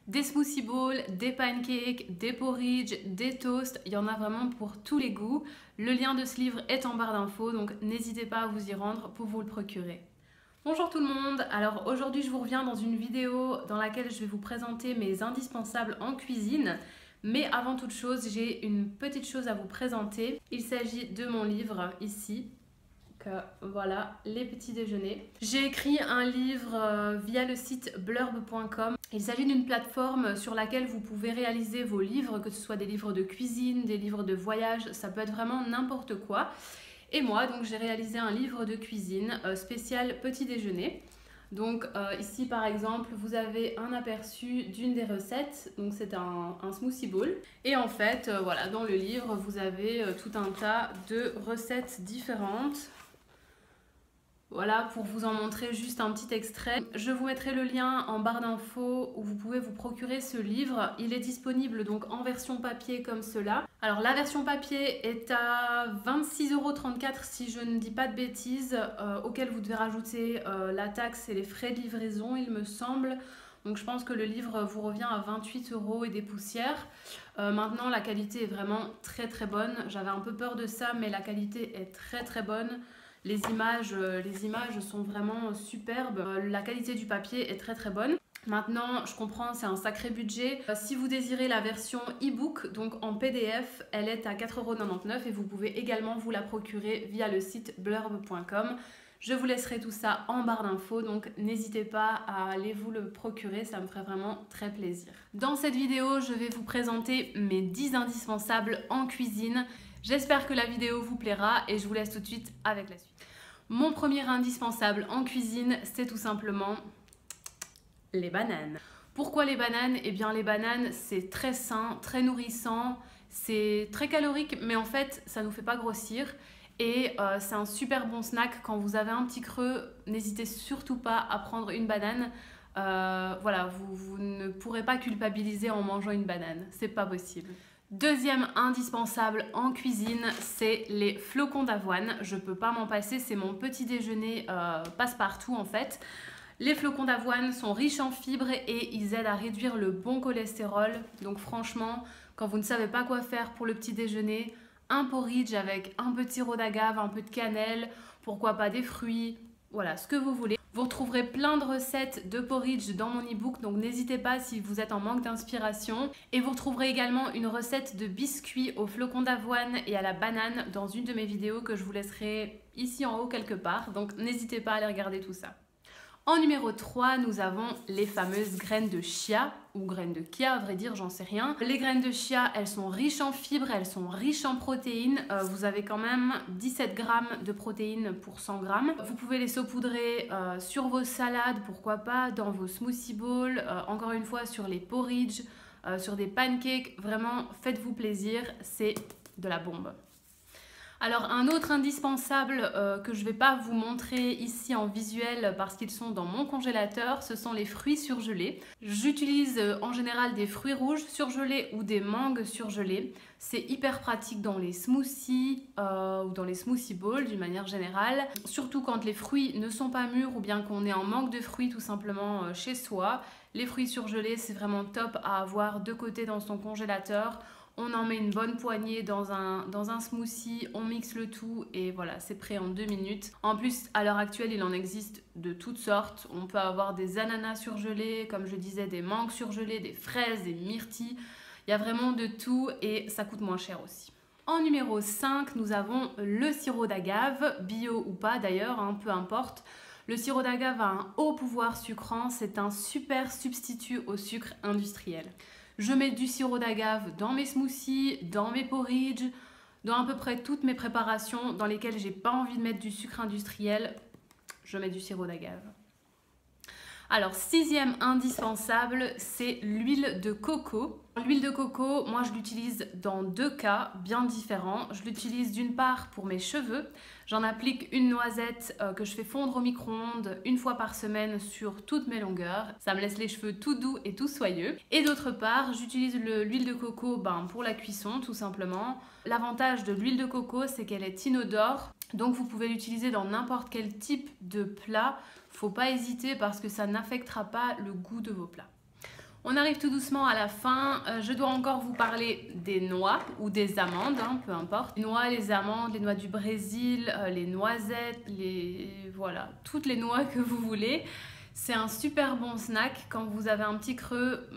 Des smoothie bowls, des pancakes, des porridge, des toasts, il y en a vraiment pour tous les goûts. Le lien de ce livre est en barre d'infos, donc n'hésitez pas à vous y rendre pour vous le procurer. Bonjour tout le monde, alors aujourd'hui je vous reviens dans une vidéo dans laquelle je vais vous présenter mes indispensables en cuisine. Mais avant toute chose, j'ai une petite chose à vous présenter. Il s'agit de mon livre ici. Voilà, les petits déjeuners. J'ai écrit un livre via le site blurb.com. Il s'agit d'une plateforme sur laquelle vous pouvez réaliser vos livres, que ce soit des livres de cuisine, des livres de voyage, ça peut être vraiment n'importe quoi. Et moi, donc j'ai réalisé un livre de cuisine spécial petit déjeuner. Donc ici par exemple, vous avez un aperçu d'une des recettes, donc c'est un smoothie bowl. Et en fait, voilà, dans le livre, vous avez tout un tas de recettes différentes. Voilà, pour vous en montrer juste un petit extrait. Je vous mettrai le lien en barre d'infos où vous pouvez vous procurer ce livre. Il est disponible donc en version papier comme cela. Alors la version papier est à 26,34 € si je ne dis pas de bêtises, auquel vous devez rajouter la taxe et les frais de livraison il me semble. Donc je pense que le livre vous revient à 28 € et des poussières. Maintenant la qualité est vraiment très très bonne. J'avais un peu peur de ça mais la qualité est très très bonne. Les images sont vraiment superbes. La qualité du papier est très très bonne. Maintenant, je comprends, c'est un sacré budget. Si vous désirez la version e-book, donc en PDF, elle est à 4,99 € et vous pouvez également vous la procurer via le site blurb.com. Je vous laisserai tout ça en barre d'infos, donc n'hésitez pas à aller vous le procurer, ça me ferait vraiment très plaisir. Dans cette vidéo, je vais vous présenter mes 10 indispensables en cuisine. J'espère que la vidéo vous plaira et je vous laisse tout de suite avec la suite. Mon premier indispensable en cuisine, c'est tout simplement les bananes. Pourquoi les bananes? Eh bien les bananes, c'est très sain, très nourrissant, c'est très calorique, mais en fait, ça ne nous fait pas grossir. Et c'est un super bon snack quand vous avez un petit creux. N'hésitez surtout pas à prendre une banane. Voilà, vous ne pourrez pas culpabiliser en mangeant une banane, c'est pas possible. Deuxième indispensable en cuisine, c'est les flocons d'avoine. Je peux pas m'en passer, c'est mon petit déjeuner passe-partout en fait. Les flocons d'avoine sont riches en fibres et ils aident à réduire le bon cholestérol. Donc franchement, quand vous ne savez pas quoi faire pour le petit déjeuner, un porridge avec un peu de sirop d'agave, un peu de cannelle, pourquoi pas des fruits, voilà, ce que vous voulez. Vous retrouverez plein de recettes de porridge dans mon e-book, donc n'hésitez pas si vous êtes en manque d'inspiration. Et vous retrouverez également une recette de biscuits aux flocons d'avoine et à la banane dans une de mes vidéos que je vous laisserai ici en haut quelque part. Donc n'hésitez pas à aller regarder tout ça. En numéro 3, nous avons les fameuses graines de chia, ou graines de chia, à vrai dire, j'en sais rien. Les graines de chia, elles sont riches en fibres, elles sont riches en protéines. Vous avez quand même 17 grammes de protéines pour 100 grammes. Vous pouvez les saupoudrer sur vos salades, pourquoi pas, dans vos smoothie bowls, encore une fois sur les porridge, sur des pancakes. Vraiment, faites-vous plaisir, c'est de la bombe. Alors un autre indispensable que je ne vais pas vous montrer ici en visuel parce qu'ils sont dans mon congélateur, ce sont les fruits surgelés. J'utilise en général des fruits rouges surgelés ou des mangues surgelées. C'est hyper pratique dans les smoothies ou dans les smoothie bowls d'une manière générale. Surtout quand les fruits ne sont pas mûrs ou bien qu'on est en manque de fruits tout simplement chez soi. Les fruits surgelés, c'est vraiment top à avoir de côté dans son congélateur. On en met une bonne poignée dans un smoothie, on mixe le tout et voilà, c'est prêt en 2 minutes. En plus, à l'heure actuelle, il en existe de toutes sortes. On peut avoir des ananas surgelés, comme je disais, des mangues surgelées, des fraises, des myrtilles. Il y a vraiment de tout et ça coûte moins cher aussi. En numéro 5, nous avons le sirop d'agave, bio ou pas d'ailleurs, hein, peu importe. Le sirop d'agave a un haut pouvoir sucrant, c'est un super substitut au sucre industriel. Je mets du sirop d'agave dans mes smoothies, dans mes porridge, dans à peu près toutes mes préparations dans lesquelles j'ai pas envie de mettre du sucre industriel, je mets du sirop d'agave. Alors, sixième indispensable, c'est l'huile de coco. L'huile de coco, moi je l'utilise dans 2 cas bien différents. Je l'utilise d'une part pour mes cheveux. J'en applique une noisette que je fais fondre au micro-ondes 1 fois par semaine sur toutes mes longueurs. Ça me laisse les cheveux tout doux et tout soyeux. Et d'autre part, j'utilise l'huile de coco pour la cuisson tout simplement. L'avantage de l'huile de coco, c'est qu'elle est inodore. Donc vous pouvez l'utiliser dans n'importe quel type de plat. Faut pas hésiter parce que ça n'affectera pas le goût de vos plats. On arrive tout doucement à la fin. Je dois encore vous parler des noix ou des amandes, hein, peu importe. Les noix, les amandes, les noix du Brésil, les noisettes, voilà, toutes les noix que vous voulez. C'est un super bon snack quand vous avez un petit creux.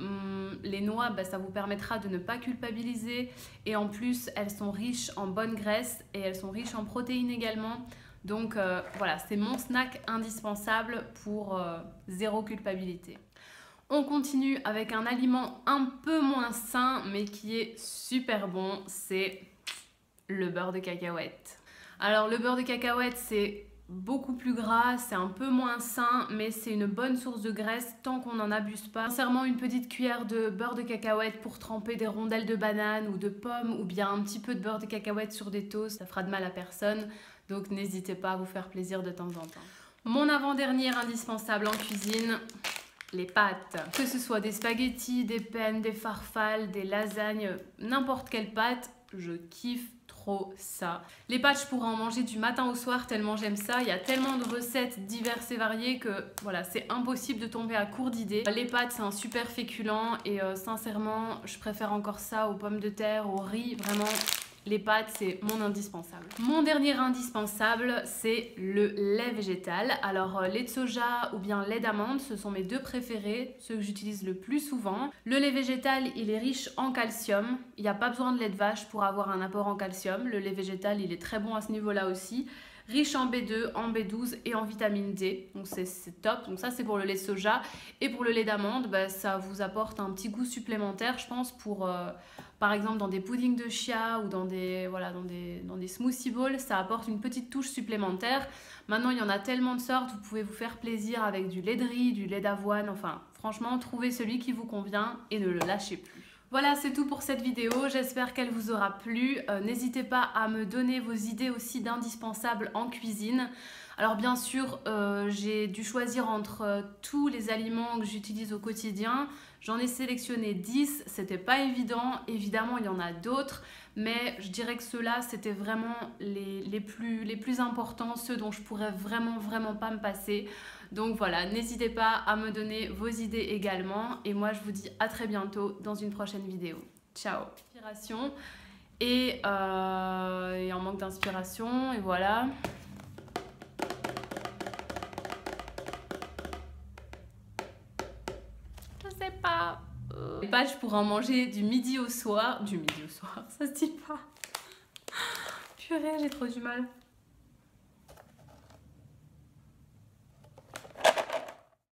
Les noix, ça vous permettra de ne pas culpabiliser. Et en plus, elles sont riches en bonnes graisses et elles sont riches en protéines également. Donc voilà, c'est mon snack indispensable pour zéro culpabilité. On continue avec un aliment un peu moins sain mais qui est super bon, c'est le beurre de cacahuète. Alors le beurre de cacahuète, c'est beaucoup plus gras, c'est un peu moins sain, mais c'est une bonne source de graisse tant qu'on n'en abuse pas. Sincèrement, une petite cuillère de beurre de cacahuète pour tremper des rondelles de banane ou de pommes, ou bien un petit peu de beurre de cacahuète sur des toasts, ça fera de mal à personne, donc n'hésitez pas à vous faire plaisir de temps en temps. Mon avant-dernier indispensable en cuisine, les pâtes. Que ce soit des spaghettis, des penne, des farfales, des lasagnes, n'importe quelle pâte, je kiffe trop ça. Les pâtes, je pourrais en manger du matin au soir tellement j'aime ça. Il y a tellement de recettes diverses et variées que voilà, c'est impossible de tomber à court d'idées. Les pâtes, c'est un super féculent et sincèrement, je préfère encore ça aux pommes de terre, au riz, vraiment. Les pâtes, c'est mon indispensable. Mon dernier indispensable, c'est le lait végétal. Alors, lait de soja ou bien lait d'amande, ce sont mes deux préférés, ceux que j'utilise le plus souvent. Le lait végétal, il est riche en calcium. Il n'y a pas besoin de lait de vache pour avoir un apport en calcium. Le lait végétal, il est très bon à ce niveau-là aussi. Riche en B2, en B12 et en vitamine D. Donc c'est top. Donc ça, c'est pour le lait de soja. Et pour le lait d'amande, ça vous apporte un petit goût supplémentaire, je pense, pour... par exemple, dans des puddings de chia ou dans des smoothie bowls, ça apporte une petite touche supplémentaire. Maintenant, il y en a tellement de sortes, vous pouvez vous faire plaisir avec du lait de riz, du lait d'avoine. Enfin, franchement, trouvez celui qui vous convient et ne le lâchez plus. Voilà, c'est tout pour cette vidéo. J'espère qu'elle vous aura plu. N'hésitez pas à me donner vos idées aussi d'indispensables en cuisine. Alors bien sûr, j'ai dû choisir entre tous les aliments que j'utilise au quotidien. J'en ai sélectionné 10, c'était pas évident. Évidemment, il y en a d'autres, mais je dirais que ceux-là, c'était vraiment les plus importants, ceux dont je pourrais vraiment pas me passer. Donc voilà, n'hésitez pas à me donner vos idées également. Et moi, je vous dis à très bientôt dans une prochaine vidéo. Ciao! Inspiration et en manque d'inspiration, et voilà. Je sais pas. Les pâtes, je pourrais en manger du midi au soir. Du midi au soir, ça se dit pas. Purée, j'ai trop du mal.